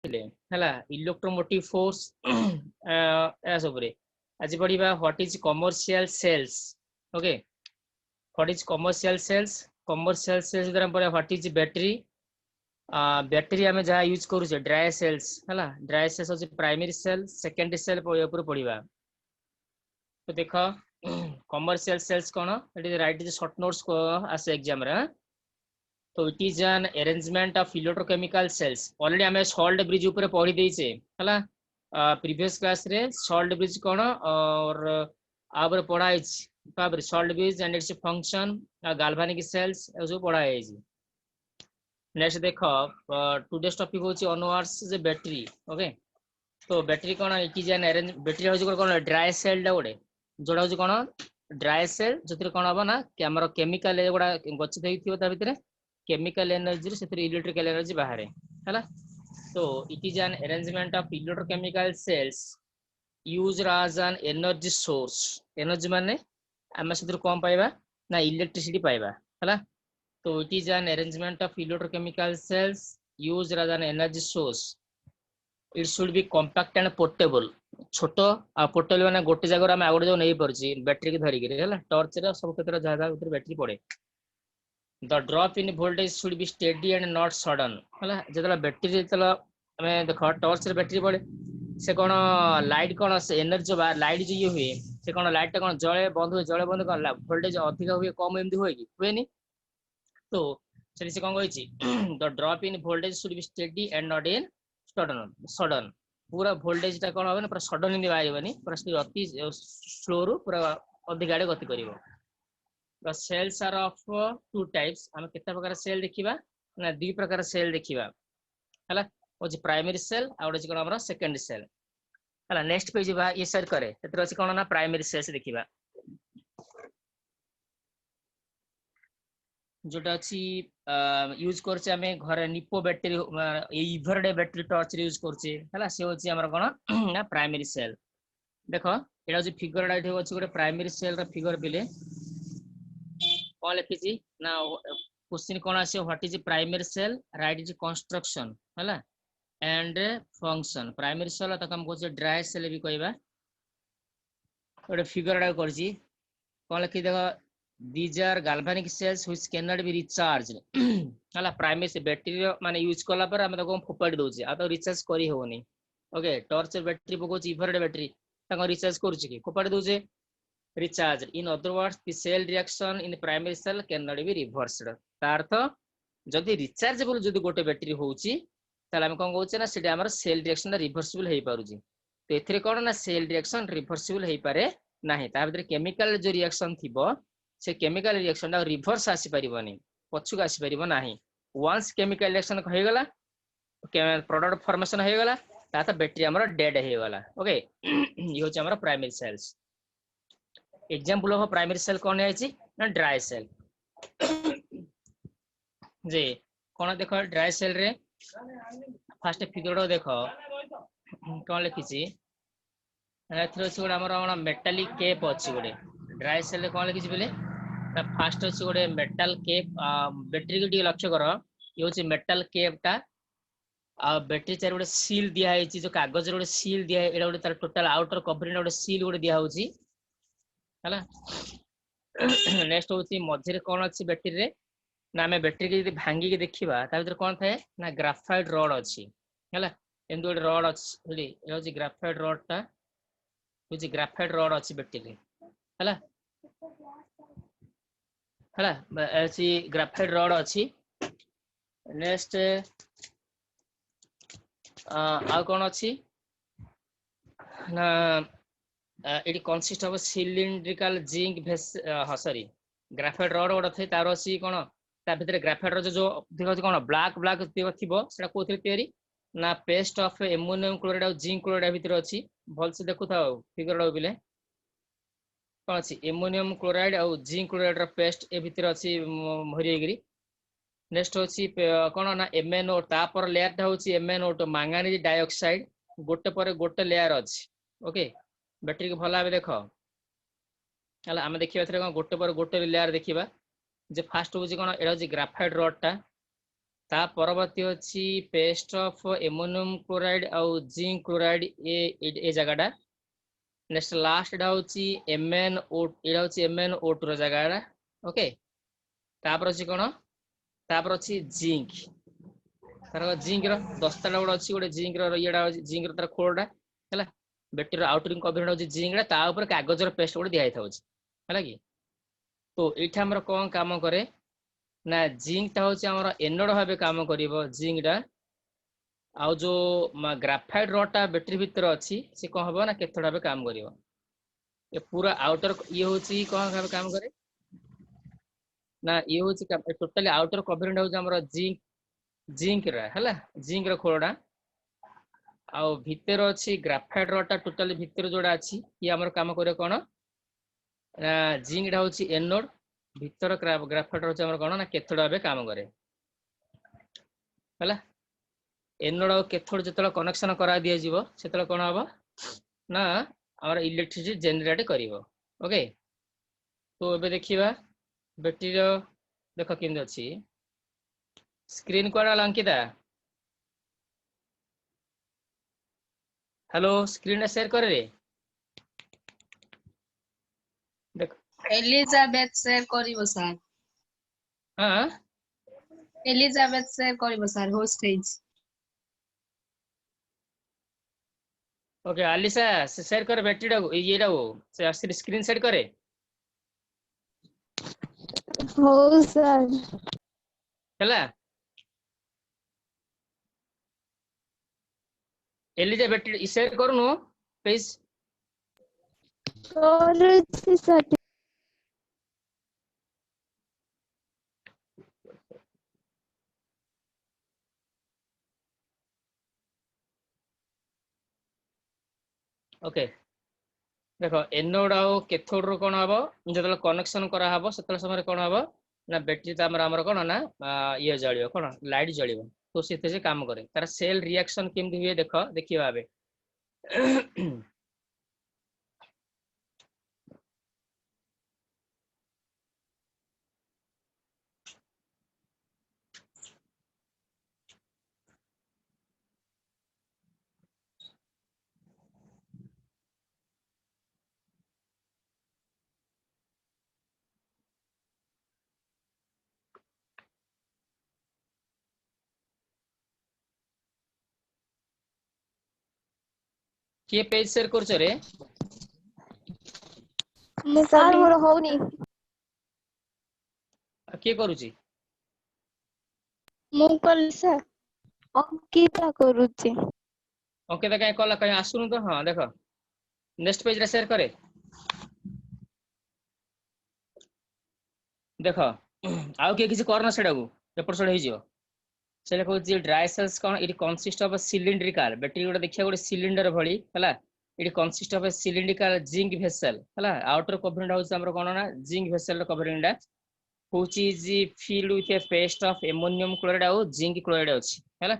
हला electromotive force एस उपरे आज पढ़िबा what is commercial cells okay what is commercial cells द्वारा पढ़ा व्हाट इज बैटरी बैटरी आम जहाँ यूज करूचे ड्राई सेल्स है ड्राई सेल्स होची प्राइमरी सेल सेकेंडरी सेल ऊपर पढ़िबा तो देख कमर्शियल सेल्स कौन राइट शॉर्ट नोट्स को आसे एग्जाम रे तो it is an arrangement of electrochemical cells already हमें सॉल्ट ब्रिज ऊपर पढ़ी देइछे हला प्रीवियस क्लास रे सॉल्ट ब्रिज कौन और आबर पढ़ा है काबर salt bridge and its function galvanic cells जो पढ़ा है नेक्स्ट देखो टुडेस टॉपिक होची ऑनवर्ड्स जे बैटरी ओके तो बैटरी कौन it is an arrange battery होची कौन ड्राई सेल डा गोटे जोड़ा होची कौन ड्राई सेल जोतिर कौन हबो ना कि हमर केमिकल एगुडा गच्छित हेइथिबो ता भितरे केमिकल एनर्जी से इलेक्ट्रिकल एनर्जी बाहर है तो it is an arrangement of electrochemical cells used as an energy source energy माने आम से कौन पाइबा ना इलेक्ट्रिसिटी पाइबा है तो it is an arrangement of electrochemical cells used as an energy source it should be compact and portable छोट आ पोर्टेबल माने गोटे जगह आम आगे जो नहीं पारछि बैटरी की धरिक टॉर्च रे सब क्षेत्र जगह भीतर बैटरी पड़े the drop in voltage should be steady and not sudden हला जतला बैटरी जतला हमें देखो टॉर्च रे बैटरी पड़े से कोन लाइट कोन से एनर्जी बा लाइट जो ये हुए से कोन लाइट टा कोन जळे बंद कोन वोल्टेज अधिक हुए कम एमदी होय कि हुएनी तो से कोन कहै छी the drop in voltage should be steady and not in sudden पूरा वोल्टेज टा कोन होबे ना पूरा सडन एमदी बाइबनी पूरा अति स्लो रु पूरा अधिक आड़े गति करिवो The cells are of two types हम कितना प्रकार सेल देखिबा ना दो प्रकार सेल देखिबा हला ओज प्राइमरी सेल आ ओज कोन हमरा सेकेंडरी सेल हला नेक्स्ट पेज बा ये सेट करे एतर अछि कोन ना प्राइमरी सेल्स देखिबा जोटा अछि यूज करछे हमें घर निपो battery everyday battery torch use करछे हला से अछि हमरा कोन ना प्राइमरी सेल देखो एटा जो फिगर डाइट अछि गोटे प्राइमरी सेल रा फिगर बिले कौन लिखी ना क्वेश्चन कौन आसे what is primary cell right is construction हला एंड फंक्शन प्राइमरी सेल तक हम कहछे ड्राई सेल भी कहबा ओटे फिगर डा करछि कौन लिखि देखो these are galvanic cells which can not be recharged हला प्राइमरी से बैटरी माने यूज करला पर हम तको फोपाडी दोछे आ तो रिचार्ज करी होनी ओके टॉर्च बैटरी पकोछि इवरडे बैटरी तको रिचार्ज करछि कि फोपाडी दोछे recharged in other words the cell reaction in the primary cell cannot be reversed तार्थ जदि रिचार्जेबल जदि गोटे बैटरी होउची ताले हम कोन कहउचे ना सेटा हमर सेल रिएक्शन रिवर्सिबल हेइ पारुची तो एथिरे कोन ना सेल रिएक्शन रिवर्सिबल हेइ पारे नाही ता भीतर केमिकल जो रिएक्शन थिबो से केमिकल रिएक्शन दा रिवर्स आसी परिबोनी पछुक आसी परिबो नाही वंस केमिकल रिएक्शन होय गला प्रोडक्ट फॉर्मेशन होय गला ता त बैटरी हमर डेड हेइ गला ओके ये होचे हमर primary cells example of primary cell कौन है ना ड्राई सेल जे कौन देखो ड्राई सेल रे फर्स्ट फिगर देखो कौन लिखी छी एथरो छी गोटे हमर मेटालिक केप अछि गोटे ड्राई सेल रे कौन लिखी छी बोले ना फर्स्ट अछि गोटे मेटल केप बैटरी के लक्ष्य करो ये होची मेटल केप टा आ बैटरी चार गोटे सील दिया है जो कागज रे गोटे सील दिया है एडा गोटे तार टोटल आउटर कवरिंग गोटे सील गोटे दिया होची हला नेक्स्ट होची मध्य रे कोन अछि बैटरी रे ना हमें बैटरी के यदि भांगी के देखिबा ता भीतर कोन थाए ना ग्राफाइट रॉड अछि हला एंड गोटे रॉड अछि हली ए होची ग्राफाइट रॉड ता होची ग्राफाइट रॉड अछि बैटरी रे हला हला अछि ग्राफाइट रॉड अछि नेक्स्ट आ कोन अछि ना it consists of a cylindrical zinc sorry graphite rod गोटे थे तार सी कोन ता भीतर ग्राफाइट रो जो देखो कोन ब्लैक थिबो सेटा कोथि तयारी ना पेस्ट ऑफ एमोनियम क्लोराइड और जिंक क्लोराइड भीतर अछि भल से देखु थाओ फिगर रो बिले कोन अछि एमोनियम क्लोराइड और जिंक क्लोराइड रो पेस्ट ए भीतर अछि भरिएगिरी नेक्स्ट होछि कोन ना MnO ता पर लेयर ता होछि MnO तो मैंगनीज डाइऑक्साइड गोटे पर गोटे लेयर अछि ओके बैटरी के भला भाबे देखो हला हम देखिबा थरे कोन गोटे पर गोटे लेयर देखिबा जे फास्ट होछि कोन एडा होछि ग्राफाइट रॉड टा ता परवर्ती अछि पेस्ट ऑफ एमोनियम क्लोराइड और जिंक क्लोराइड ए जगहटा नेक्स्ट लास्ट एटा होची MnO एटा होची MnO2 रो जगहटा ओके तापर अछि कोन तापर अछि जिंक तार जिंक रो 10 टा गोड अछि गोटे जिंक रो येडा जिंक रो तार खोलडा हला बैटरी आउटरिंग कवरिंग होची जिंक रा ता ऊपर कागज रो पेस्ट गोड दिया हिथा होची हला की तो एठा हमर कोन काम करे ना जिंक ता होची हमर एनोड भाबे काम करिवो जिंक रा आउ जो ग्राफाइट रडटा बैटरी भीतर अछि से कोन हबो ना केथोड भाबे काम करिवो ये पूरा आउटर ये होची कोन भाबे काम करे ना ये होची टोटली आउटर कवरिंग होची हमर जिंक जिंक रा हला जिंक रो खोलडा आउ भीतर अछि ग्राफाइट रडटा टोटली भीतर जोडा अछि ये हमर काम करे कोन जिंक रा होची एनोड भीतर ग्राफाइट होची हमर कोन ना केथोड भाबे काम करे हला एनोड और कैथोड जतला कनेक्शन करा दिया जीवो सेतला कोन हबो ना हमर इलेक्ट्रिसिटी जनरेट करिवो ओके तो एबे देखिबा बैटरी रो देखो किंद अछि स्क्रीन कोडा अंकिता हेलो स्क्रीन शेयर करे रे देख एलिजाबेथ शेयर करिवो सर हां एलिजाबेथ शेयर करिवो sir host page okay Alisa share कर बैटरी रा ये रा से स्क्रीन शेयर करे हो सर हला एलिजा बैटरी शेयर करनु प्लीज କରୁଛି ସर ओके देखो एनोड आउ कैथोड रो कोन हबो जतला कनेक्शन करा हबो सेतला समय कोन हबो ना बैटरी त हमर कोन ना ये जळियो कोन लाइट जळियो तो सेते से काम करे तार सेल रिएक्शन केमति हुए देखो देखिबा आबे के पेज शेयर करछ रे ମୁଁ ସାର୍ ମୋର ହଉନି के करूची ମୁଁ କଲି ସାର୍ अंकिता କରୁଛି ओके त कहीं कला कहीं आसुनु तो हां देखो नेक्स्ट पेज रे शेयर करे देखो आउ के किसी करना सेडा को पेपर सड होई जियो सेले कहूची ड्राई सेल्स कोन it consist of a cylindrical battery गोटे देखिया गोटे सिलिंडर भली हला it consist of a cylindrical zinc vessel हला आउटर कवरिंग होची हमर कोन ना जिंक वेसल कवरिंग डा which is filled with a paste of ammonium chloride और zinc chloride अछि हला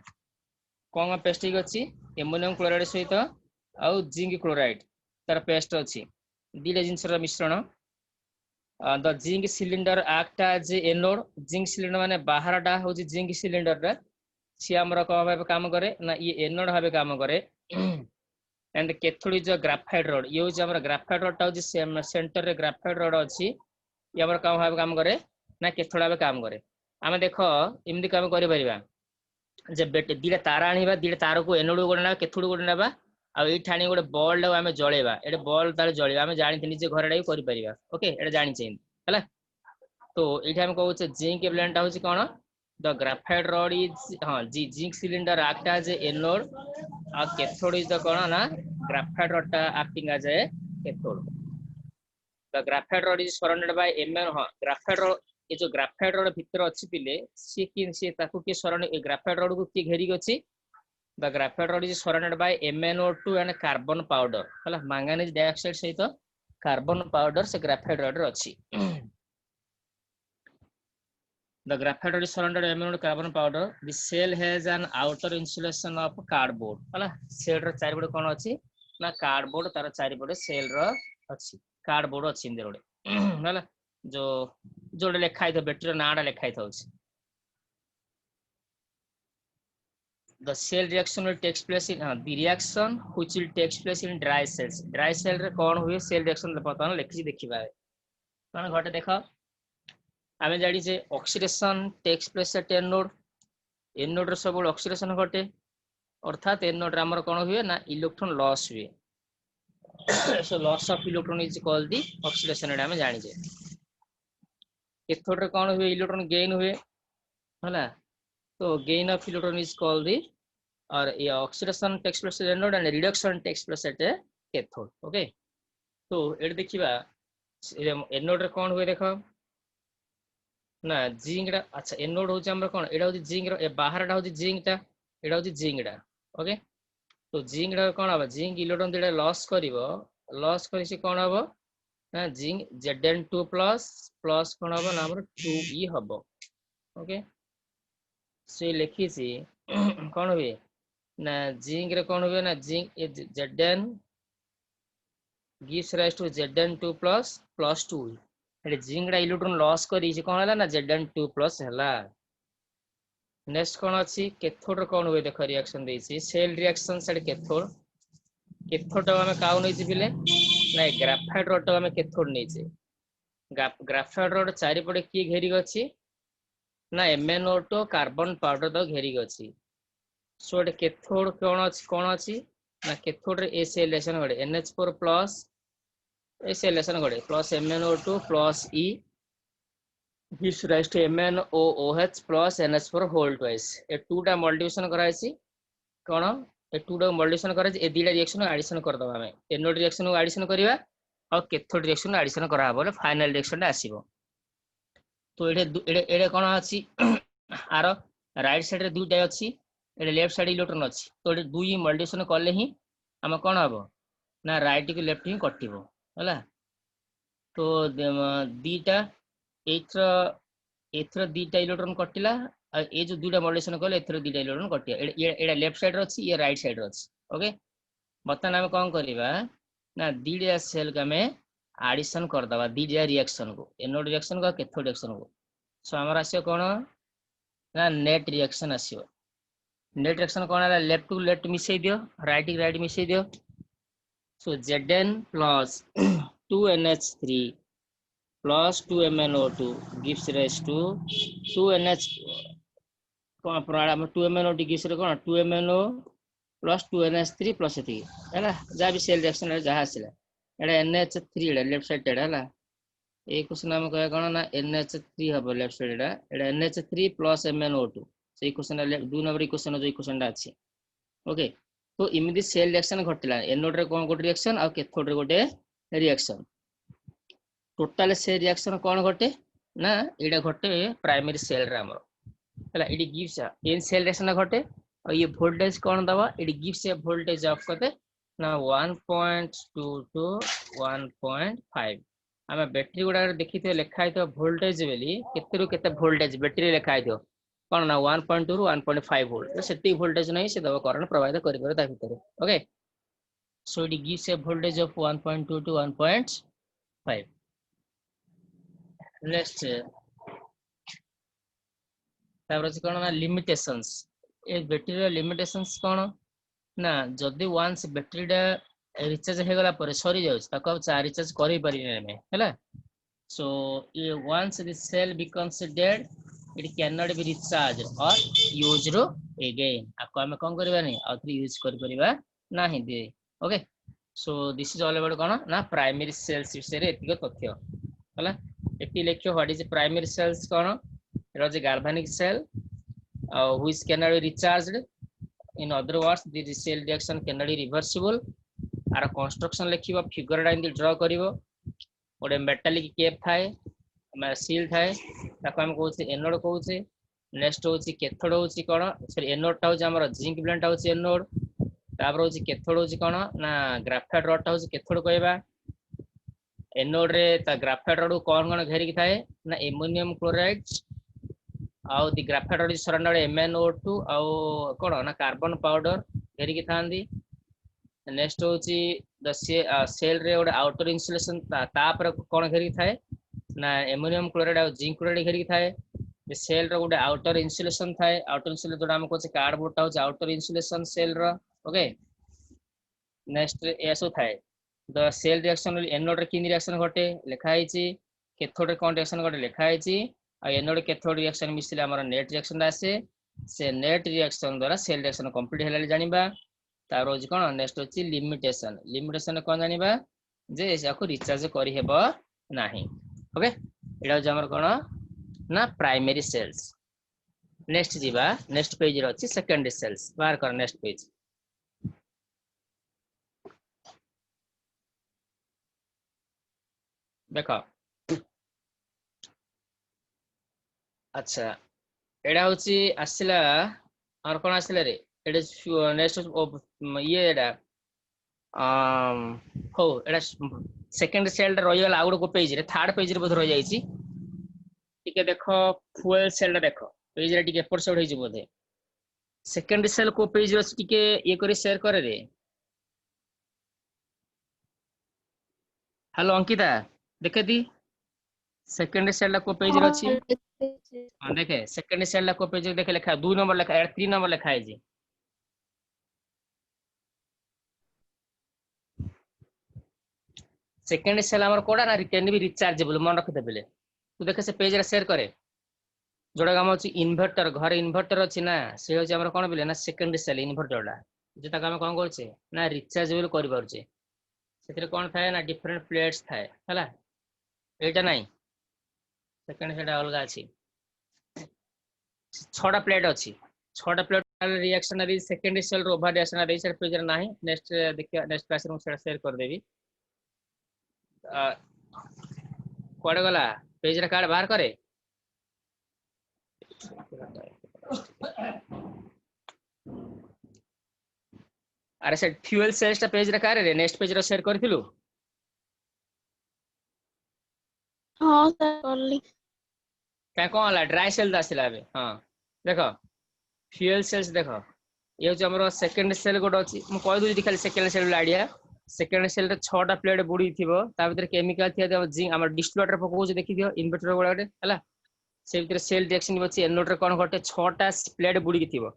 कोन पेस्ट अछि ammonium chloride सहित और zinc chloride तार पेस्ट अछि दिले जिंस र मिश्रण the zinc cylinder act as anode zinc cylinder माने बाहरटा होची zinc cylinder रा सी हमर को भाबे काम करे ना ये एनोड भाबे काम करे and cathode is a graphite rod ये होची हमर ग्राफाइट रड ता होची सेंटर रे ग्राफाइट रड अछि ये हमर काम भाबे काम करे ना कैथोड भाबे काम करे आमे देखो इमदी काम करि परिबा जे बेटे दिले तार आनिबा दिले तार को एनोड गोड ना कैथोड गोड नेबा आ ए ठाणी गोटे बॉल ला आमे जळेबा एटे बॉल तार जळेबा आमे जानि थिनि जे घरडा करि परिबा ओके एटा जानि छै हला तो एठी हम कहू छै जिंक एलिमेंट होची कोन द ग्राफाइट रड इज हां zinc cylinder act as anode आ कैथोड इज द कोन ना graphite rod acting as a cathode the graphite rod is surrounded by Mn हां ग्राफाइट रड ये जो ग्राफाइट रड भीतर अछि पिले सी ताकू के सराउंड ए ग्राफाइट रड को के घेरी अछि the graphite rod is surrounded by MnO2 and carbon powder हला मैंगनीज डाइऑक्साइड सहित कार्बन पाउडर से ग्राफाइट रड रे अछि The graphite rod is surrounded by amino carbon powder. The shell has an outer insulation of cardboard. हला shell रो चारि पटे कोन अछि ना कार्डबोर्ड तार चारि पटे shell रो अछि कार्डबोर्ड अछि इंदे रोडे हला जो जोडे लेखा आइतो बैटरी नाडा लेखा आइतो अछि the cell reaction will takes place in the reaction which will takes place in dry cells. Dry cell रे कौन हुए cell reaction बर्तमान लिखी देखिबा कौन घटे देख आमे जानी जे oxidation takes place at n node. n node रे सब oxidation घटे अर्थात n node रे हमर कौन हुए ना इलेक्ट्रॉन लॉस हुए. So loss of electron is called the oxidation रे आमे जानी जे. कैथोड रे कौन हुए इलेक्ट्रॉन गेन हुए हला. So gain of electron is called the or oxidation takes place at anode and reduction takes place at a cathode. Okay, so एट देखिबा anode रे कोन हुए देखो ना जिंक रा. अच्छा एनोड होचे हमर कोन एडा होची जिंक रो ए बाहर टा होची जिंक टा एडा होची जिंक टा. ओके, तो जिंक रा कोन हबा जिंक इलेक्ट्रॉन देडा लॉस करिवो लॉस करि से कोन हबो ना जिंक Zn2 प्लस कोन हबो ना हमर 2e हबो. ओके, से लिखी सी कोन हुए ना जिंक रे कोन हुए ना zinc Zn gives rise to Zn2 plus 2. Ete zinc रा इलेक्ट्रॉन लॉस करी से कोन हला ना Zn2 प्लस हला. नेक्स्ट कोन अछि कैथोड रे कोन हुए देखो रिएक्शन देसी cell reaction side cathode. Cathode हम काउ नै छिले ना ग्राफाइट रड हम कैथोड नै छै. ग्राफाइट रड चारि पटे की घेरी अछि ना MnO2 कार्बन पाउडर द घेरी अछि. सो एटे कैथोड कोन अछि ना कैथोड रे ए सेल रिएक्शन गडे NH4 प्लस ए सेल रिएक्शन गडे plus MnO2 plus E gives rise to MnOOH plus NH4 whole twice. ए टूटा मल्टीप्लिकेशन कराइछि कोन ए टूटा मल्टीप्लिकेशन कराइछि ए दीटा रिएक्शन एडिशन कर दबा हमें एनोड रिएक्शन को एडिशन करिवा और कैथोड रिएक्शन एडिशन करा हबो फाइनल रिएक्शन आसीबो. तो एडे एडे कोन अछि आरो राइट साइड रे दुटा अछि एडे लेफ्ट साइड इलेक्ट्रॉन अछि. तो एडे दुई मल्टीप्लिकेशन करले ही हम कोन हबो ना राइट के लेफ्ट ही कटिबो हला. तो दीटा एथर दीटा इलेक्ट्रॉन कटिला ए जो दुटा मल्टीप्लिकेशन करले एथर दीटा इलेक्ट्रॉन कटिया एडा लेफ्ट साइड रे अछि ये राइट साइड रे अछि. ओके, बतन हम कोन करबा ना दीटा सेल के हमें एडिशन कर दबा दीटा रिएक्शन को एनोड रिएक्शन को कैथोड रिएक्शन को. सो हमर आसे कोन ना नेट रिएक्शन आसीबो. नेट रिएक्शन कोन है लेफ्ट टू लेफ्ट मिसै दियो राइट टू राइट मिसै दियो. सो Zn plus 2NH3 plus 2MnO2 gives rise to 2NH कोन प्रणाम 2MnO2 gives रे कोन 2MnO plus 2NH3 plus 3 हैला जा भी सेल रिएक्शन है जहा आसिला एडा NH3 एडा लेफ्ट साइड एडा हैला. ए क्वेश्चन हम कहे कोन ना NH3 हबो लेफ्ट साइड एडा एडा NH3 plus MnO2 से क्वेश्चन दो नंबर क्वेश्चन जो क्वेश्चन अछि. ओके, तो इमिति सेल रिएक्शन घटिला एनोड रे कोन गोटे रिएक्शन आ कैथोड रे गोटे रिएक्शन. टोटल से रिएक्शन कोन घटे ना एडा घटे प्राइमरी सेल रे हमर हैला. इडी गिव्स इन सेल रिएक्शन घटे और ये वोल्टेज कोन दबा इडी गिव्स ए वोल्टेज ऑफ कते ना 1.2 टू 1.5. हम बैटरी गुडा देखि थे लिखाइ तो वोल्टेज बेली केते रु केते वोल्टेज बैटरी लिखाइ थो कोन ना 1.2 रु 1.5 वोल्ट. तो सेति वोल्टेज नै से दबा करंट प्रवाहित करि परता भितर. Okay, so it gives a voltage of 1.2 to 1.5. Next तापर कोन ना लिमिटेशंस ए बैटरी लिमिटेशंस कोन ना जदी वंस बैटरी डा रिचार्ज हे गला पर सरी जाउ ताको रिचार्ज करि पारि नै हैला. So once the cell becomes dead, it cannot be recharged or used again. आपको हमें कौन करिबा नहीं और फिर यूज कर परिबा नहीं दे. Okay, so this is all about कोन ना प्राइमरी सेल्स विषय रे एतिक तथ्य हला. एति लेखियो व्हाट इज प्राइमरी सेल्स कोन it was a galvanic cell which cannot be recharged. In other words, the cell reaction cannot be reversible. आर कंस्ट्रक्शन लिखिबो फिगर डा इंदी ड्रा करिवो गोटे मेटालिक केप थाए सील थाए ताको हम कहउछि एनोड कहउछि. नेक्स्ट होछि कैथोड होछि कोन सॉरी एनोड टा होछि हमर जिंक ब्लेंड टा होछि एनोड. तापर होछि कैथोड होछि कोन ना ग्राफाइट रड टा होछि कैथोड कहबा. एनोड रे ता ग्राफाइट रड कोन कोन घेरि थाए ना एमोनियम क्लोराइड आउ दी ग्राफाइट रड सराउंडेड MnO2 आउ कोन ना कार्बन पाउडर घेरि थांदी. नेक्स्ट होछि द सेल रे ओडा आउटर इन्सुलेशन ता पर कोन घेरि थाए ना एमोनियम क्लोराइड और जिंक क्लोराइड घेरि थाए. जे सेल रो गोटे आउटर इन्सुलेशन थाए आउटर इन्सुलेशन जोडा हम कोचे कार्डबोर्ड टा होचे outer insulation cell row okay next एसो थाए द सेल रिएक्शन एनोड रे किन रिएक्शन घटे लिखा आइची कैथोड रे कोन रिएक्शन घटे लिखा आइची आ एनोड कैथोड रिएक्शन मिसिले हमर नेट रिएक्शन आसे से नेट रिएक्शन द्वारा सेल रिएक्शन कंप्लीट हैला जानिबा तार होची कोन नेक्स्ट होची लिमिटेशन लिमिटेशन कोन जानिबा जे याको रिचार्ज करि हेबो नाही ओके एडा होची हमर कोन ना प्राइमरी सेल्स नेक्स्ट जीवा नेक्स्ट पेज रे अछि सेकेंडरी सेल्स बाहर कर नेक्स्ट पेज देखो अच्छा एडा होची आसिला और कोन आसिला रे एडा नेक्स्ट ये एडा हो एडा सेकेंड सेल रे रही गला आउड को पेज रे थर्ड पेज रे बध रही जाईची टिके देखो फ्यूल सेल रे देखो पेज रे टिके एपट सेट होई जे बोधे सेकेंड सेल को पेज रे टिके ये करी शेयर करे रे हेलो अंकिता देखे दी सेकेंड सेल को पेज रे अछि हां देखे सेकेंड सेल को पेज रे देखे लिखा 2 नंबर लिखा है 3 नंबर लिखा है जी सेकेंड सेल हमर कोडा ना कैन बी रिचार्जेबल मन रखते बेले तू देखे से पेज रे शेयर करे जोड़ा काम अछि इन्वर्टर घर इन्वर्टर अछि ना से होछि हमर कोन बेले ना सेकेंड सेल इन्वर्टर डा जेता हम कोन करछे ना रिचार्जेबल करि परछे सेतिर कोन थाए ना डिफरेंट प्लेट्स थाए हला एटा नाही सेकेंड सेल अलगा अछि 6टा प्लेट अछि 6टा plate reactionary second cell row over reactionary से पेज रे नाही नेक्स्ट देखिया नेक्स्ट क्लास रे हम शेयर कर देबी कोड़े गला पेज रे कार्ड बाहर करे अरे से फ्यूल सेल्स टा पेज रे कारे रे नेक्स्ट पेज रे शेयर करथिलु हां सर करली का कोन ला ड्राई सेल दासिला बे हां देखो फ्यूल सेल्स देखो ये जो हमरो सेकंड सेल गोड अछि म कहि दउ खाली second cell idea second cell रे 6टा प्लेट बुडी थिबो ता भीतर केमिकल थिया जिंक हमर डिस्टिलेटर पकोज देखि दियो इन्वर्टर गोडे हला से भीतर सेल रिएक्शन बछि एनोड रे कोन घटे 6टा प्लेट बुडी थिबो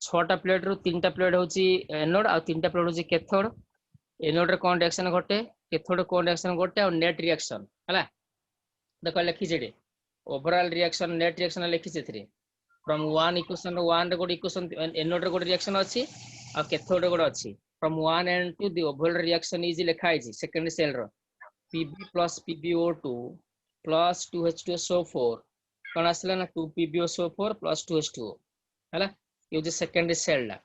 6टा प्लेट रु 3टा प्लेट होची एनोड आ 3टा प्लेट होची कैथोड एनोड रे कोन रिएक्शन घटे कैथोड कोन रिएक्शन घटे और नेट रिएक्शन हला देखो लिखि जेडे ओवरऑल रिएक्शन नेट रिएक्शन लिखि जेथरे फ्रॉम वन इक्वेशन 1 रे गोड इक्वेशन एनोड रे गोड रिएक्शन अछि आ कैथोड रे गोड अछि from one end to the overall reaction is लिखा है जी second cell row Pb plus PbO2 plus 2H2SO4 कौन आसला ना 2PbO4 plus 2H2O हैला ये जो सेकेंड सेल ला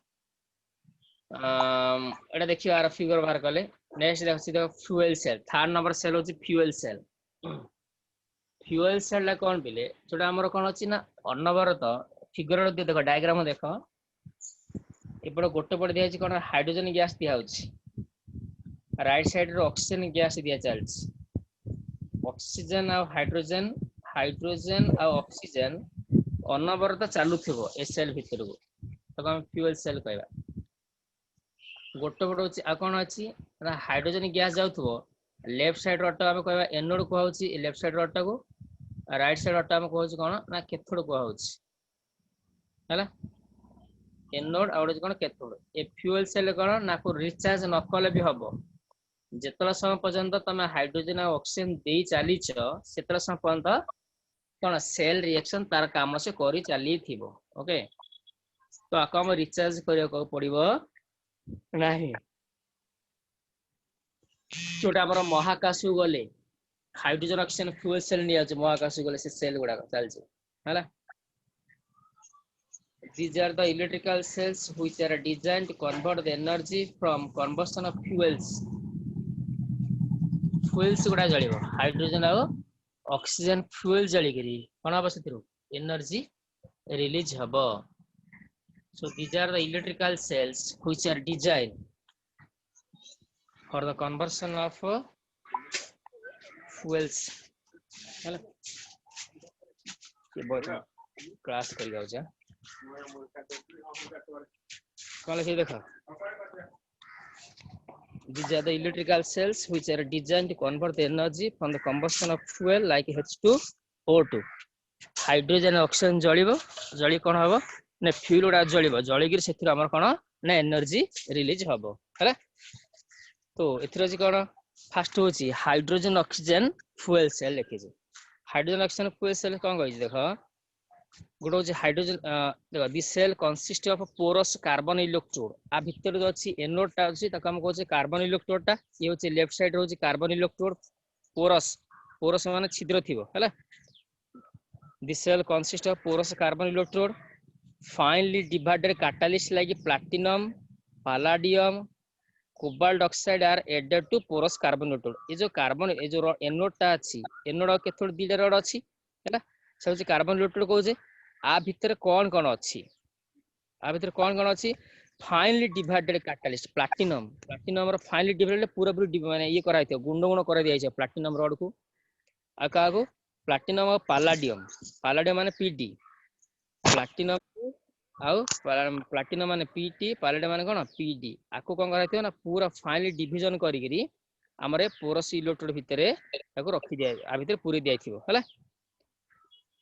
एटा देखियो आर फिगर बाहर कले नेक्स्ट देखो fuel cell third number cell होची फ्यूल सेल ला कोन बिले जोटा हमर कोन अछि ना अनवरत फिगर देखो डायग्राम देखो एपड़ गोटे पड़ दिया कौन हाइड्रोजन गैस दिया राइट साइड रो ऑक्सीजन गैस दिया चलछि ऑक्सीजन आ हाइड्रोजन हाइड्रोजन आ ऑक्सीजन अनवरत चालू थिबो ए सेल भीतर को तो हम फ्यूल सेल कहबा गोटे पड़ होछि आ कोन अछि ना हाइड्रोजन गैस जाउथबो लेफ्ट साइड रो अटा हम कहबा एनोड को होछि लेफ्ट साइड रो अटा को राइट साइड अटा हम कहउछि कोन ना कैथोड को होछि हैला एनोड और कोन कैथोड ए फ्यूल सेल कोन ना को रिचार्ज न कले भी हबो जेतला समय पर्यंत तमे हाइड्रोजन और ऑक्सीजन देई चाली छ सेतला समय पर्यंत कोन सेल रिएक्शन तार काम से करी चाली थिबो ओके तो आका हम रिचार्ज करियो को पड़िबो नाही छोटा हमर महाकाश गले हाइड्रोजन ऑक्सीजन फ्यूल सेल निया छ महाकाश गले से सेल गुडा चल छ हला These are the electrical cells which are designed to convert the energy from combustion of fuels. Fuels गुडा जळिबो हाइड्रोजन और ऑक्सीजन फ्यूल जळी करी कोन अवस्थितरु एनर्जी रिलीज हबो so these are the electrical cells which are designed for the conversion of fuels हला ये बहुत क्लास कर जाउ जा कौन लिखे देखो these are the electrical cells which are designed to convert the energy from the combustion of fuel like H2O2 hydrogen oxygen जळिबो जळी कोन हबो ना फ्यूल उडा जळिबो जळिगिर सेतिर हमर कोन ना एनर्जी रिलीज हबो हला। तो एथिर अछि कोन फास्ट होछि हाइड्रोजन ऑक्सीजन फ्यूल सेल लिखि छै। हाइड्रोजन ऑक्सीजन फ्यूल सेल कोन कहै छै देखो गुड होछि हाइड्रोजन देखो this cell consist of porous carbon electrode आ भितर जो अछि एनोड ता अछि तक हम कहै छै कार्बन इलेक्ट्रोड ता ये होछि लेफ्ट साइड होछि कार्बन इलेक्ट्रोड पोरस पोरस माने छिद्र थिबो हला। This cell consists of porous carbon electrode finely divided catalyst like platinum, palladium, cobalt oxide are added to porous carbon electrode। ये जो कार्बन ये जो एनोड ता अछि एनोड केथोड दीटा रड अछि हैला से होछि कार्बन इलेक्ट्रोड कहै छै। आ भितर कोन कोन अछि आ भितर कोन कोन अछि finely divided catalyst platinum platinum रो फाइनली डिवाइडेड पूरा पूरी माने ये करा हितो गुंड गुंड करा दिया छै प्लैटिनम रड को। आ का को प्लैटिनम और पैलाडियम पैलाडियम माने पीटी प्लैटिनम आउ प्लैटिनम माने पीटी पैलाडियम माने कोन पीडी आको कोन करा हितो ना पूरा फाइनली डिवीजन करी करी हमरे पोरस इलेक्ट्रोड भितरे ताको रखि दिया आ भितर पूरी दिया थिबो हैला।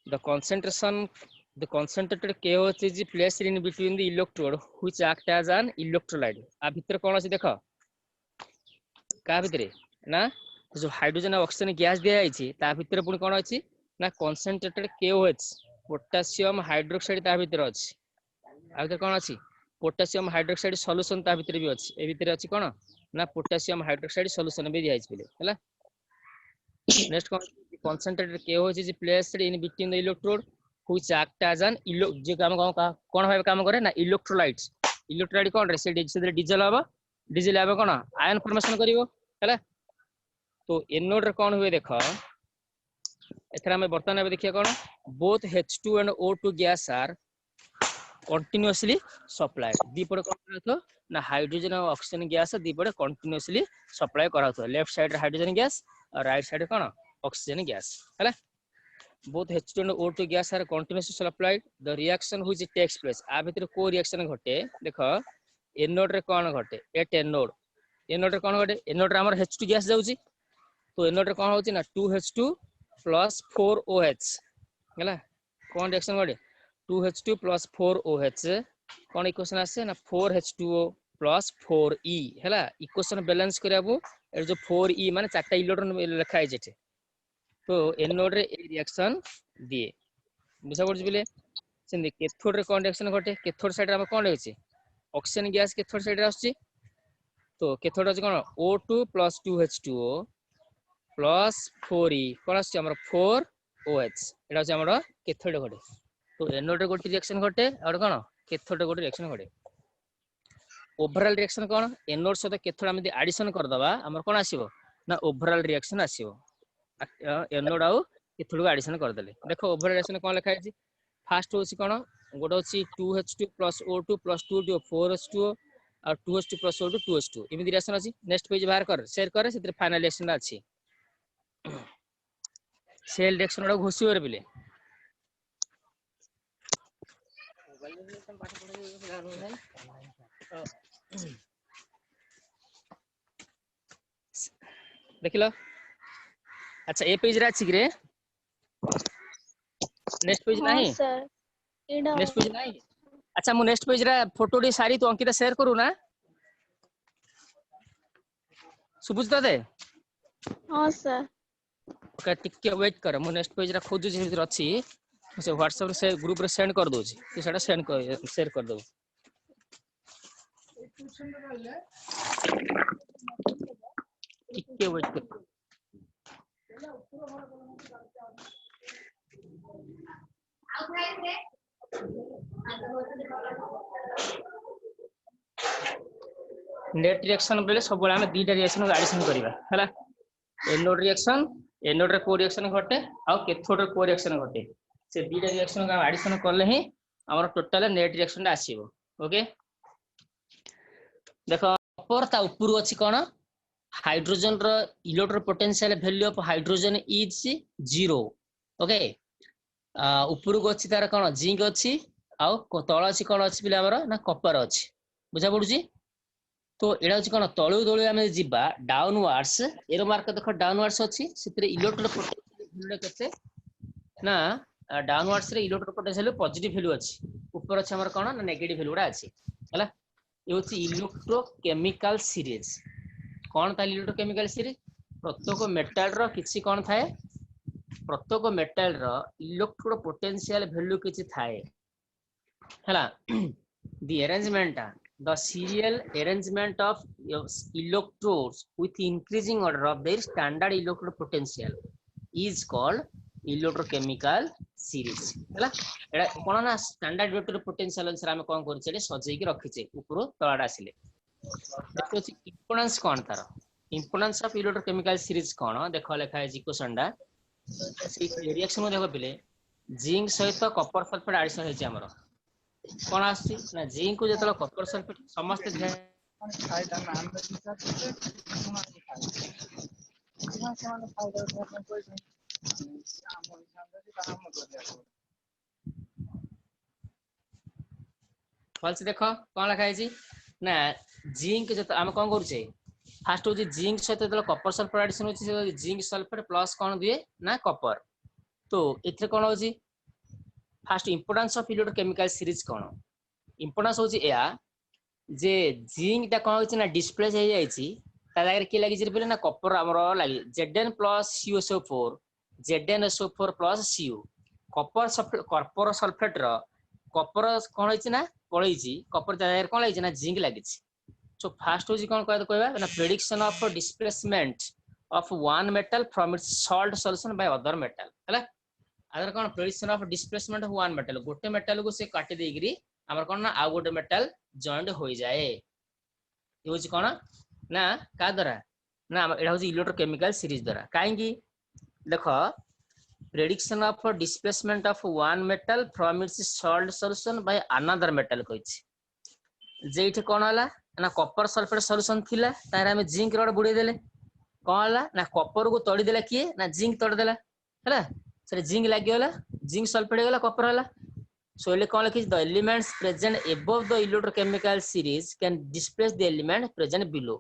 The concentrated KOH is placed in between the electrode which act as an electrolyte। आ भितर कोन अछि देखो का भितरे ना जो हाइड्रोजन और ऑक्सीजन गैस दिया आइछि ता भितर पुनी कोन अछि ना concentrated KOH पोटेशियम हाइड्रोक्साइड ता भितर अछि। आ भितर कोन अछि पोटेशियम हाइड्रोक्साइड सॉल्यूशन ता भितर भी अछि ए भितर अछि कोन ना पोटेशियम हाइड्रोक्साइड सॉल्यूशन भी दिया आइछि हैला। Next concentrated KOH is placed in between the electrode which act as an जे काम कोन भाबे काम करे ना इलेक्ट्रोलाइट्स इलेक्ट्रोलाइट कोन रे से डीजल हबो डीजल हबो कोन आयन फॉर्मेशन करिवो हैला। तो एनोड रे कोन हुए देखो एथरा में बर्तन अब देखिए कोन both H2 and O2 gas are continuously supplied दीपड़ कोन रहतो ना हाइड्रोजन और ऑक्सीजन गैस दीपड़ कंटीन्यूअसली सप्लाई करातो लेफ्ट साइड हाइड्रोजन गैस और राइट साइड कोन ऑक्सीजन गैस हैला। both H2 and O2 gas are continuously supplied the reaction which takes place आ भितर को रिएक्शन घटे देखो एनोड रे कोन घटे एट एनोड रे कोन घटे एनोड रे हमर H2 गैस जाउची तो एनोड रे कोन होची ना 2H2 plus 4OH हैला कोन रिएक्शन घटे 2H2 plus 4OH कोन इक्वेशन आसे ना 4H2O plus 4E हैला इक्वेशन बैलेंस करबो ए जो 4E माने चारटा इलेक्ट्रॉन लिखा है जेटे तो एनोड रे ए रिएक्शन दिए बुझा पड़छ बिले सेंदी कैथोड रे कोन रिएक्शन घटे कैथोड साइड रे हम कोन होची ऑक्सीजन गैस कैथोड साइड रे आछी तो कैथोड अछि कोन O2 plus 2H2O plus 4E कोन आछी हमर 4OH एटा अछि हमर कैथोड घटे। तो एनोड रे गोटे रिएक्शन घटे और कोन कैथोड रे गोटे रिएक्शन घटे। ओवरऑल रिएक्शन कोन एनोड सहित कैथोड हम एडिशन कर दबा हमर कोन आसीबो ना ओवरऑल रिएक्शन आसीबो एनोड आउ कैथोड को एडिशन कर देले देखो ओवरऑल रिएक्शन कोन लिखा है फास्ट होछि कोन गोटे होछि 2H2 plus O2 plus 2 4H2O और 2H2 plus O2 2H2 इमिति रिएक्शन अछि। नेक्स्ट पेज बाहर कर शेयर करे सेतिर फाइनल रिएक्शन अछि सेल रिएक्शन रो घोषिवर बिले देखिलो अच्छा ए पेज रे अछि रे नेक्स्ट पेज हाँ नाही सर एडा नेक्स्ट पेज नाही अच्छा मु नेक्स्ट पेज रे फोटो डी सारी तो अंकिता शेयर करू ना सुबुज दे हाँ सर ओके टिके वेट कर मु नेक्स्ट पेज रे खोजु जे भीतर अछि से WhatsApp रे से ग्रुप रे सेंड कर दोछि तू सेटा सेंड कर शेयर कर दो टिके वेट कर नेट रिएक्शन बेले सब बेले हम दीटा रिएक्शन एडिशन करिवा हैला एनोड रे को रिएक्शन घटे आ कैथोड रे को रिएक्शन घटे से दीटा रिएक्शन का एडिशन करले ही हमर टोटल नेट रिएक्शन आसीबो ओके। देखो अपर ता ऊपर अछि कोन हाइड्रोजन रो electro potential value of hydrogen is 0 okay ऊपर को अछि तार कोन जिंक अछि आ तळ अछि कोन अछि बिले हमर ना कॉपर अछि बुझा पडुची। तो एडा अछि कोन तळु तळु हम जिबा डाउनवर्ड्स एरो मार्क देखो डाउनवर्ड्स अछि सेतरे इलेक्ट्रो पोटेंशियल वैल्यू केते ना डाउनवर्ड्स रे इलेक्ट्रो पोटेंशियल पॉजिटिव वैल्यू अछि ऊपर अछि हमर कोन ना नेगेटिव वैल्यू गुडा अछि हला ये होछि इलेक्ट्रोकेमिकल सीरीज कोन ता इलेक्ट्रोकेमिकल सीरीज प्रत्येक मेटल रो किछि कोन थाए प्रत्येक मेटल रो इलेक्ट्रो पोटेंशियल वैल्यू किछि थाए हला the arrangement the serial arrangement of electrodes with increasing order of their standard electrode potential is called electrochemical series हला एडा कोन ना स्टैंडर्ड इलेक्ट्रोड पोटेंशियल अनुसार हम कोन करछे एडे सजै के रखिछे ऊपर तळाडा आसिले देखो इंपोर्टेंस कोन तार इंपोर्टेंस ऑफ इलेक्ट्रोकेमिकल सीरीज कोन देखो लेखा है इक्वेशन डा रिएक्शन देखो पिले जिंक सहित कॉपर सल्फेट एडिशन है हमरो कोन आसी ना जिंक को जतलो कॉपर सल्फेट समस्त फल्स देखो कोन लिखा है ना जिंक जत हम कोन करूछे फास्ट हो जिंक सहित जतलो कॉपर सल्फेट एडिशन होची जिंक सल्फेट प्लस कोन दिए ना कॉपर तो इथरे कोन होची fast importance of electrochemical series cone importance होची या जे जिंक ता कोन होची ना डिस्प्लेस हो जाईची ता लागरे की लागि जे ना कॉपर हमरो लागि Zn + CuSO4 ZnSO4 + Cu copper sulphate रो कॉपर कोन होची ना पळैची कॉपर जायर कोन लागि ना जिंक लागिची सो फास्ट होची कोन कहबा ना prediction of displacement of one metal from its salt solution by other metal हला अदर कोन prediction of displacement of one metal गोटे मेटल को से काटी देगिरी हमर कोन ना आ गोटे मेटल जॉइंट होई जाए ये होची कोन ना का द्वारा ना एडा होची इलेक्ट्रोकेमिकल सीरीज द्वारा काहेकि देखो prediction of displacement of one metal from its salt solution by another metal कहिछि जेइठे कोन होला ना कॉपर सल्फेट सॉल्यूशन थिला तारे हम जिंक रड बुडे देले कोन होला ना कॉपर को तोड़ी देला किए ना जिंक तोड़ देला हैला से जिंक लागि होला जिंक सल्फेट गेला कॉपर होला सो ले कोन लिखि the elements present above the electrochemical series can displace the element present below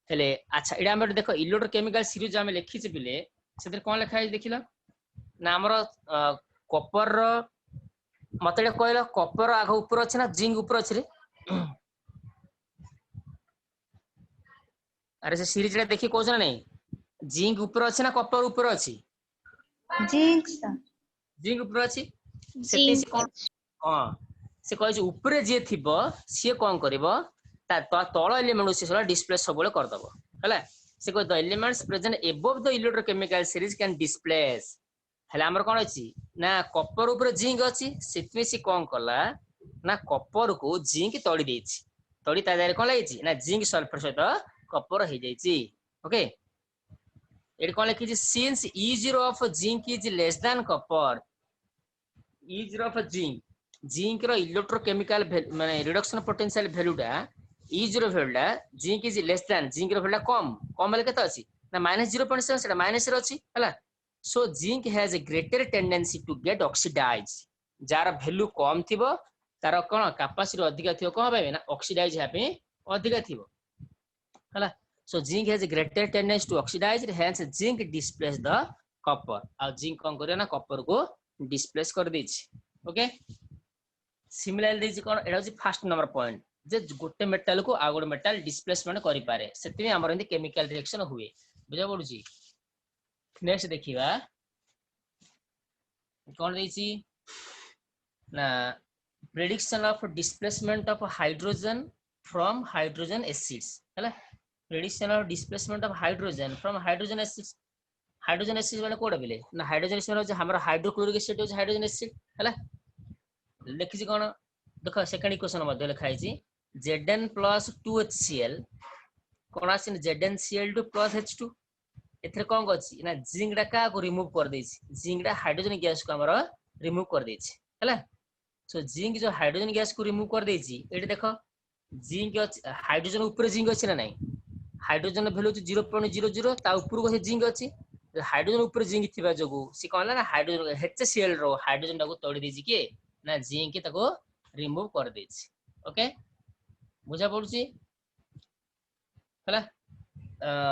हेले अच्छा एडा हम देखो इलेक्ट्रोकेमिकल सीरीज हम लिखि छै बिले सेतिर कोन लिखा है देखिला ना हमर कॉपर मते कहला कॉपर आग ऊपर अछि ना जिंक ऊपर अछि रे अरे से सीरीज रे देखि कोछ ना नहीं जिंक ऊपर अछि ना कॉपर ऊपर अछि जिंक सा जिंक ऊपर अछि सेति से कोन हां से कहै छै ऊपर जे थिबो से कोन करबो ता तळ एलिमेंट से डिस्प्ले सबले कर दबो हैला से को the elements present above the electrochemical series can displace हेला हमर कोन अछि ना कॉपर ऊपर जिंक अछि सेति से कोन कला ना कॉपर को जिंक तोड़ी देछि तोड़ी ता जारे कोन लागिछि ना जिंक सल्फर सहित कॉपर हे जाइछि ओके एड कोन लिखि since E0 of zinc is less than copper E0 of zinc रो इलेक्ट्रोकेमिकल माने रिडक्शन पोटेंशियल वैल्यू टा E0 वैल्यू टा zinc is less than zinc रो वैल्यू कम ले केता अछि ना -0.7 सेटा माइनस रो अछि हला so zinc has a greater tendency to get oxidise जार वैल्यू कम थिबो तार कोन कैपेसिटी अधिक थिबो कोन भाबे ना ऑक्सीडाइज हेपे अधिक थिबो हला so zinc has a greater tendency to oxidise hence zinc displace the copper आ जिंक कोन करे ना कॉपर को डिस्प्लेस कर दै छी ओके सिमिलरली दै छी कोन एडा छी फर्स्ट नंबर पॉइंट जे गोटे मेटल को आ गोटे मेटल डिस्प्लेसमेंट करि पारे सेति में हमर एंदी केमिकल रिएक्शन हुए बुझा पडुची नेक्स्ट देखिबा कोन दै छी ना prediction of displacement of hydrogen from hydrogen acids हैला prediction of displacement of hydrogen from hydrogen acids वाला कोड बिले ना हाइड्रोजन एसिड हो हमर हाइड्रोक्लोरिक एसिड हो हाइड्रोजन एसिड हैला लिखि छी कोन देखो सेकंड इक्वेशन मध्ये लिखाइ छी Zn + 2HCl कोन आसिन ZnCl2 + H2 एथरे कोन गछि ना जिंक डा का को रिमूव कर दै छी जिंक डा हाइड्रोजन गैस को हमर रिमूव कर दै छी हैला सो जिंक जो हाइड्रोजन गैस को रिमूव कर दै छी एठी देखो जिंक हाइड्रोजन ऊपर जिंक अछि ना नहीं हाइड्रोजन वैल्यू 0.00 ता ऊपर को जिंक अछि हाइड्रोजन ऊपर जिंक थिबा जगु सी कहला ना हाइड्रोजन HCl रो हाइड्रोजन डा को तोड़ी दै छी के ना जिंक के ताको रिमूव कर दै छी ओके बुझा पडुची हला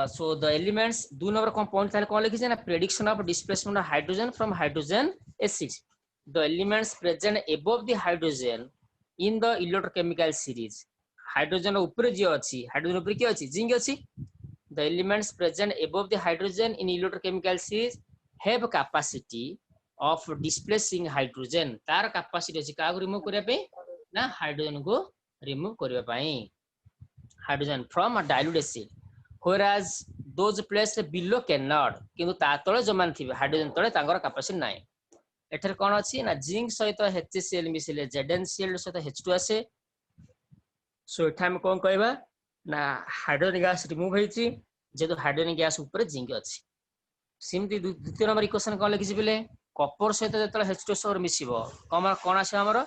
so the elements दो नंबर कौन पॉइंट थाले कोन लिखि छै ना prediction of displacement of hydrogen from hydrogen acids the elements present above the hydrogen in the electrochemical series. Hydrogen ऊपर जो अच्छी hydrogen ऊपर क्या अच्छी zinc अच्छी. The elements present above the hydrogen in electrochemical series have capacity of displacing hydrogen. तार capacity अच्छी कागु remove करिया पे ना hydrogen को remove करिया पाए. Hydrogen from a dilute acid. Whereas those placed below cannot. किंतु ता तले जो मान थी hydrogen तले तांगर capacity नहीं. एठर कौन अच्छी ना जिंक सहित HCl मिसिले ZnCl सहित H2 आसे. सो एठा हम कौन कहबा ना हाइड्रोजन गैस रिमूव होईची जेतो हाइड्रोजन गैस ऊपर जिंक अछि. सिमती द्वितीय नंबर इक्वेशन कौन लिखिछि बेले कॉपर सहित जेतले H2 सर मिसिबो कौन आसे हमरो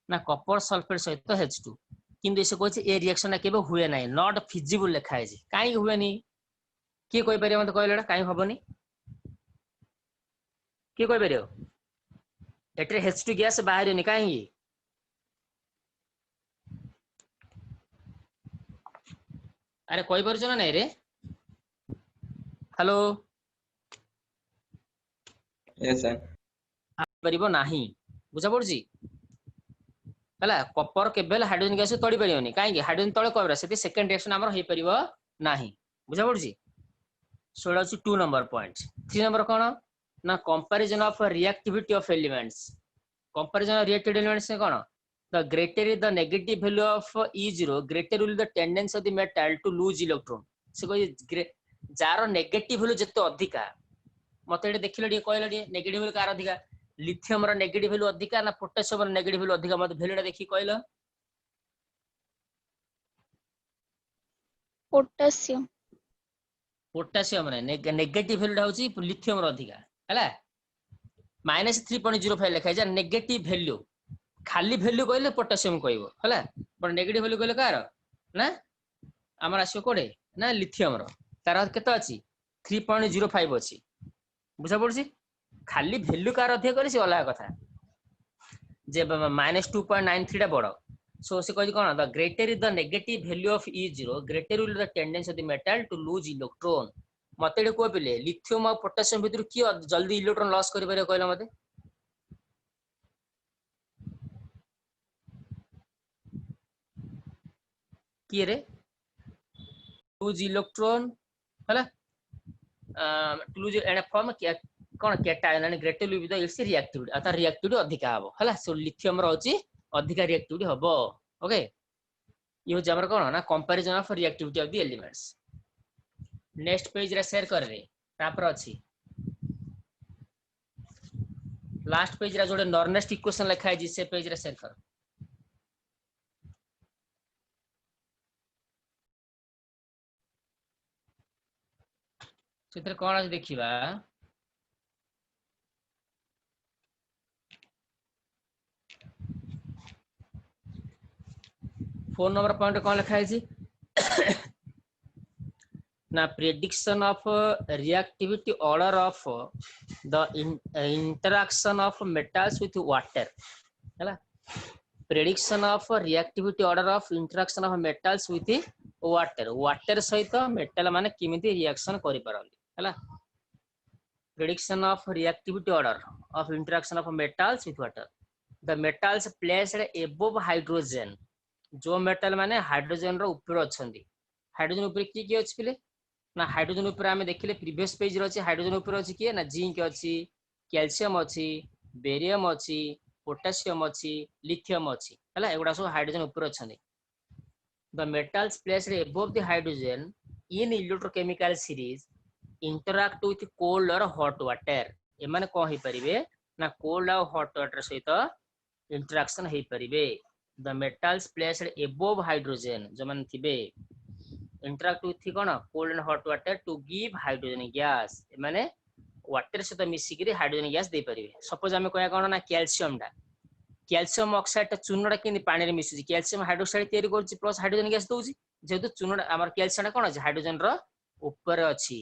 ना कॉपर सल्फेट सहित H2. किंतु इसे कहछि ए रिएक्शन केबे हुए नाही नॉट फिजिबल लिखा है काई हुए नी के कोइ परियो मते कहलेडा काई हबोनी के कोइ परियो एटरे H2 गैस बाहर नि काई अरे कोई परछ ना नहीं रे हेलो यस सर परिबो नाही बुझा पड़छि हला कॉपर केबेल हाइड्रोजन गैस तोड़ी परियोनी काई हाइड्रोजन तळे कोबरा सेति सेकंड रिएक्शन हमर होई परिबो नाही बुझा पड़छि. So it 2 number point. 3 number कोन ना comparison of reactivity of elements. Comparison of reactive elements से कोन the greater is the negative value of E0 greater will the tendency of the metal to lose electron. से कोई jar negative value जते अधिका मते एटे देखिलो D कहलो D negative value car अधिका lithium रो negative value अधिका ना पोटेशियम रो नेगेटिव वैल्यू अधिका मते वैल्यूटा देखि कहलो पोटेशियम पोटेशियम रे नेगेटिव वैल्यूटा होची लिथियम रो अधिका हला -3.05 लिखा जा नेगेटिव वैल्यू खाली वैल्यू कहले पोटेशियम कहबो हला पर नेगेटिव वैल्यू कहले कार ना हमर आसियो कोडे ना लिथियम रो तार केते अछि 3.05 अछि बुझा पड़छि खाली वैल्यू कार अधिक करे से अलग कथा जे -2.93 टा बडो सो से कहि कोन the greater is the negative value of E0 greater will the tendency of the metal to lose electron मते को पिले लिथियम और पोटेशियम भितर की जल्दी इलेक्ट्रॉन लॉस करि पारे कहला मते की रे लूज इलेक्ट्रॉन हला लूज एंड फॉर्म क्या कोन cation greater will be the its reactivity अथा रिएक्टिविटी अधिक हबो हला सो लिथियम रहउची अधिक रिएक्टिविटी हबो ओके यो जमर कोन ना comparison of reactivity of the elements. Next page रे शेयर कर रे तापर अछि लास्ट पेज रे जोडे नॉर्नेस्ट इक्वेशन लिखा है जिसे पेज रे शेयर कर चित्र कोन देखिबा फोन नंबर पॉइंट कोन लिखा है जी ना prediction of reactivity order of the interaction of metals with water हैला prediction of reactivity order of interaction of metals with water water सहित मेटल माने किमिति रिएक्शन करि परली हैला prediction of reactivity order of interaction of metals with water the metals placed above hydrogen जो metal माने hydrogen रो ऊपर अछंदी हाइड्रोजन ऊपर की अछि पिले ना हाइड्रोजन ऊपर हमें देखिले प्रीवियस पेज रे अछि हाइड्रोजन ऊपर अछि कि ना जिंक अछि कैल्शियम अछि बेरियम अछि पोटेशियम अछि लिथियम अछि हला एगुडा सब हाइड्रोजन ऊपर अछंदी the metals placed above the hydrogen in electrochemical series interact with cold और हॉट वाटर ए माने को हे परिबे ना कोल्ड और हॉट वाटर सहित इंटरेक्शन हे परिबे the metals placed above hydrogen जो मान थिबे इंटरैक्ट विथ कोन cold and hot water to give hydrogen gas माने वाटर सहित मिसी करी हाइड्रोजन गैस दे परिबे सपोज हमें कहया कोन ना कैल्शियम ऑक्साइड चूनडा किनि पानी रे मिसुची कैल्शियम हाइड्रोक्साइड तयारी करछि प्लस हाइड्रोजन गैस दोछि जेतु चूनडा हमर कैल्शियम कोन अछि हाइड्रोजन रो ऊपर अछि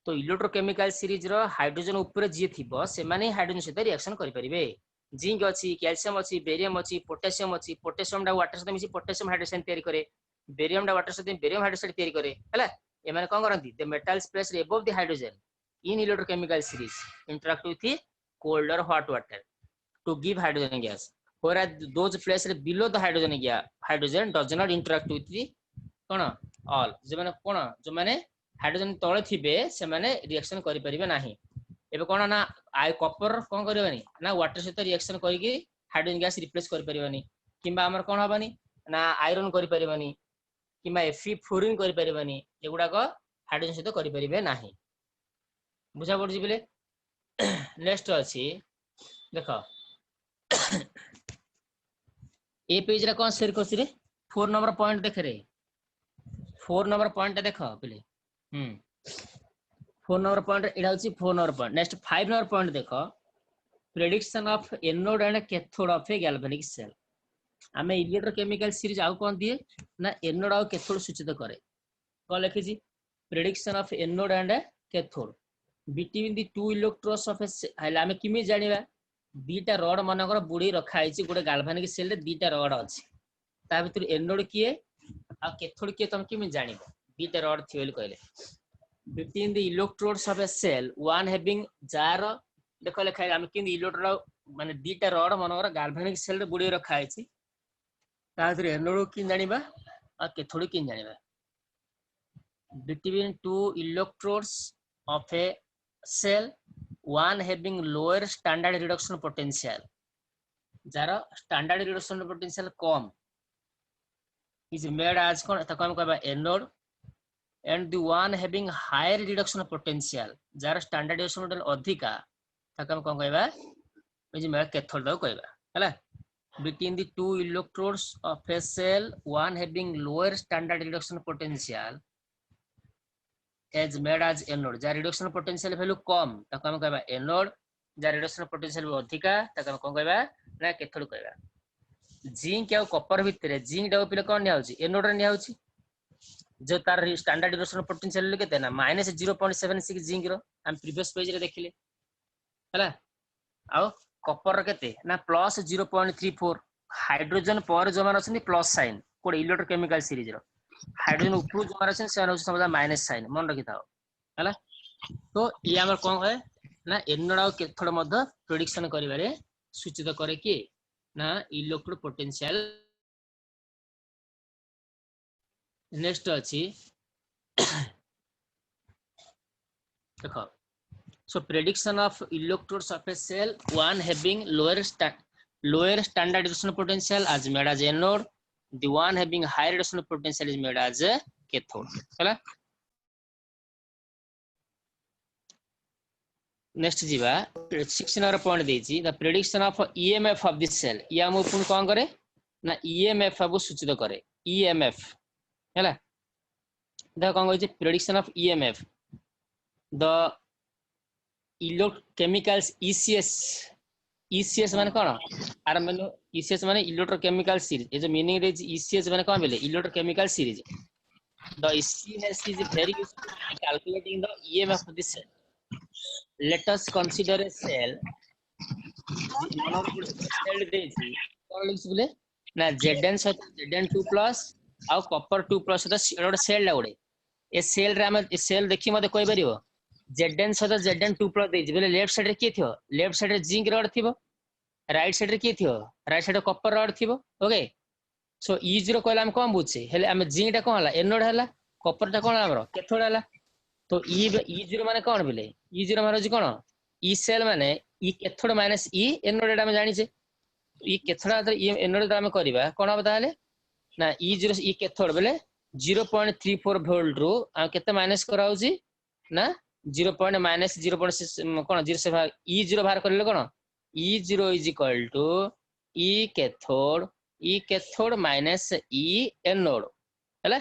तो इलेक्ट्रोकेमिकल सीरीज रो हाइड्रोजन ऊपर जे थिबो से माने हाइड्रोजन सहित रिएक्शन करि परिबे जिंक अछि कैल्शियम अछि बेरियम अछि पोटेशियम डा वाटर सहित मिसी पोटेशियम हाइड्रोजन तयारी करे बेरियम डा वाटर सहित बेरियम हाइड्रोक्साइड तयारी करे हला ए माने कोन करंती the metals placed above the hydrogen in electrochemical series interact with cold और hot water to give hydrogen gas, whereas those places below the hydrogen does not interact with the कौन all जो माने कौन जो माने हाइड्रोजन तळे थिबे से माने रिएक्शन करि परिबे नाही एबे कौन ना आई कॉपर कोन करबनी ना वाटर सहित रिएक्शन करिके हाइड्रोजन गैस रिप्लेस करि परिबनी किबा हमर कोन हबनी ना आयरन करि परिबनी किबा Fe फ्लोरीन करि परिबनी एगुडा को हाइड्रोजन सहित करि परिबे नाही बुझा पड़जी बोले नेक्स्ट अछि देखो ए पेज रे कोन शेयर करछि रे 4 नंबर पॉइंट देख रे 4 नंबर पॉइंट देख बोले 4 नंबर पॉइंट एडा होछि 4 number point next 5 number point देखो prediction of anode and cathode of a galvanic cell हमें इलेक्ट्रोकेमिकल सीरीज आउ कोन दिए ना एनोड और कैथोड सूचित करे कोन लिखि छी prediction of anode and cathode between the two electrodes of a हला हमें किमि जानिबा दीटा रड मानकर बुडी रखा आइछि गोटे गैल्वेनिक सेल रे दीटा रड अछि ता भीतर एनोड किए आ कैथोड किए तुम किमि जानिबो दीटा रड थियोल कहले between the electrodes of a cell one having jar देखो लिखा हम किन इलेक्ट्रोड माने दीटा रड मानकर गैल्वेनिक सेल रे बुडी रखा आइछि ता भीतर एनोड किन जानिबा आ कैथोड किन जानिबा between two electrodes of a cell one having lower standard reduction potential जार standard reduction potential कम is made as कोन त हम कहबा anode and the one having higher reduction potential जार standard reduction potential अधिका त हम कोन कहबा is made कैथोड दो कहबा हला between the two electrodes of a cell one having lower standard reduction potential as made as anode जार reduction potential value कम त हम कहबा एनोड जार रिडक्शन पोटेंशियल अधिका त हम कोन कहबा ना कैथोड कहबा जिंक और कॉपर भितरे जिंक डा पिले कोन निया होची एनोड रे निया होची जो तार स्टैंडर्ड रिडक्शन पोटेंशियल केते ना -0.76 जिंक रो हम प्रीवियस पेज रे देखिले हला आ कॉपर केते ना +0.34 हाइड्रोजन पर जो मान अछनी प्लस साइन कोड इलेक्ट्रोकेमिकल सीरीज रो हाइड्रोजन ऊपर जो मारा से होछ समझा माइनस साइन मन रखि थाओ हला तो ये हमर कोन है ना एनोड और कैथोड मध्य प्रेडिक्शन करिवारे सूचित करे कि ना इलेक्ट्रो पोटेंशियल नेक्स्ट अछि देखो so prediction of electrodes of a cell one having lower standard reduction potential as made as anode the one having higher reduction potential is made as a cathode हला next जीवा 6 number point देछि the prediction of EMF of this cell या हम पुन कोन करे ना EMF अब सूचित करे ईएमएफ हला द कोन होय छै prediction of EMF the electrochemicals ECS माने कोन आर माने ईसीएस माने इलेक्ट्रोकेमिकल सीरीज ए जो मीनिंग रे ईसीएस माने कोन बेले electrochemical series the ECS is very useful in calculating the EMF of the cell. Let us consider a cell cell देछि कोन लिखि बोले ना Zn सहित Zn2 प्लस आ कॉपर 2 प्लस सहित एडा सेल लागोडे ए सेल रे हम ए सेल देखि मते कोइ परिबो Zn सहित Zn2 प्लस देछि बोले लेफ्ट साइड रे की थियो लेफ्ट साइड रे जिंक रड थिबो राइट साइड रे की थियो राइट साइड कॉपर रड थिबो ओके सो E0 कहला हम कोन बुझे हेले हम जिंक टा कोन हला एनोड हला कॉपर टा कोन हमरो कैथोड हला तो E0 माने कोन बोले E0 माने जे कोन E सेल माने E cathode minus E anode टा हम जानि छे E कैथोड तो E एनोड हम करबा कोन अब ताले ना E0 E कैथोड बोले 0.34 वोल्ट रो आ केते माइनस कराउ छी ना 0. माइनस 0. कोन 0 से भाग E0 बाहर करले कोन E0 is equal to E cathode minus E anode हला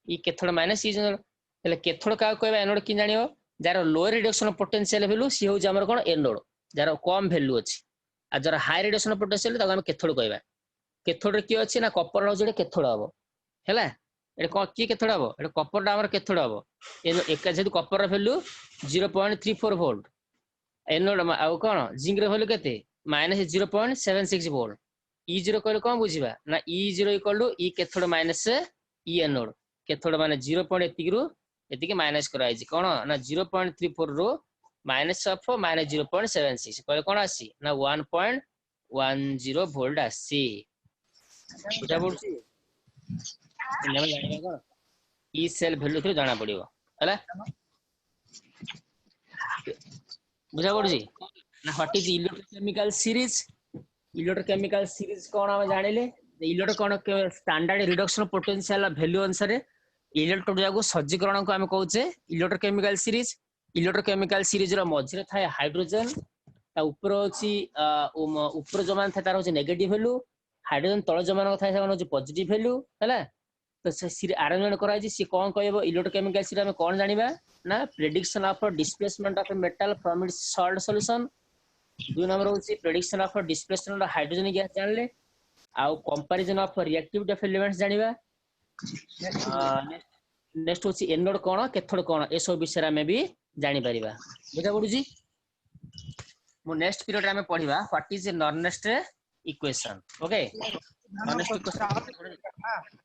E cathode minus E anode हेले कैथोड का कहबा एनोड कि जानियो जार लोअर रिडक्शन पोटेंशियल वैल्यू सी हो हमर कोन एनोड जार कम वैल्यू अछि आ जार हाई रिडक्शन पोटेंशियल त हम कैथोड कहबा कैथोड की अछि ना कॉपर जोडे कैथोड हबो हैला एटा को की कैथोड हबो एटा कॉपर डा हमर कैथोड हबो एनो एका जेतु कॉपर रा वैल्यू 0.34 वोल्ट एनोड आ कोन जिंक रा वैल्यू केते -0.76 वोल्ट E0 कहले कोन बुझिबा ना E0 equal to E cathode minus E anode cathode माने 0.1 रु एतिके माइनस कराइ छी कोन ना 0.34 रु माइनस ऑफ -0.76 कहले कोन आसी ना 1.36 10 ଭୋल्ट आसी बुझा पड़ुची इने जानिबा कोन ई सेल वैल्यू थ्रू जाना पड़िबो हला बुझा पड़ुची ना व्हाट इज इलेक्ट्रोकेमिकल सीरीज कोन हम जानिले इलेक्ट्रो कोन स्टैंडर्ड रिडक्शन पोटेंशियल वैल्यू अनुसार इलेक्ट्रोड जाको सज्जीकरण को हम कहूचे इलेक्ट्रोकेमिकल सीरीज रो मझिरे थाए हाइड्रोजन ता ऊपर होची ऊपर जमान थाए तार होची नेगेटिव वैल्यू हाइड्रोजन तळ जमान थाए से होची पॉजिटिव वैल्यू हला तो से अरेंजमेंट करा सी कोन कहबो इलेक्ट्रोकेमिकल सीरीज हम कोन जानिबा ना prediction of displacement of metal from its salt solution दो नंबर होची prediction of displacement of hydrogen gas जानले आउ comparison of reactivity of elements जानिबा नेक्स्ट होची एनोड कोन कैथोड कोन ए सब विषय में भी जानि परिबा बुझा पड़ुची मो नेक्स्ट पीरियड में पढिबा what is Nernst equation okay Nernst equation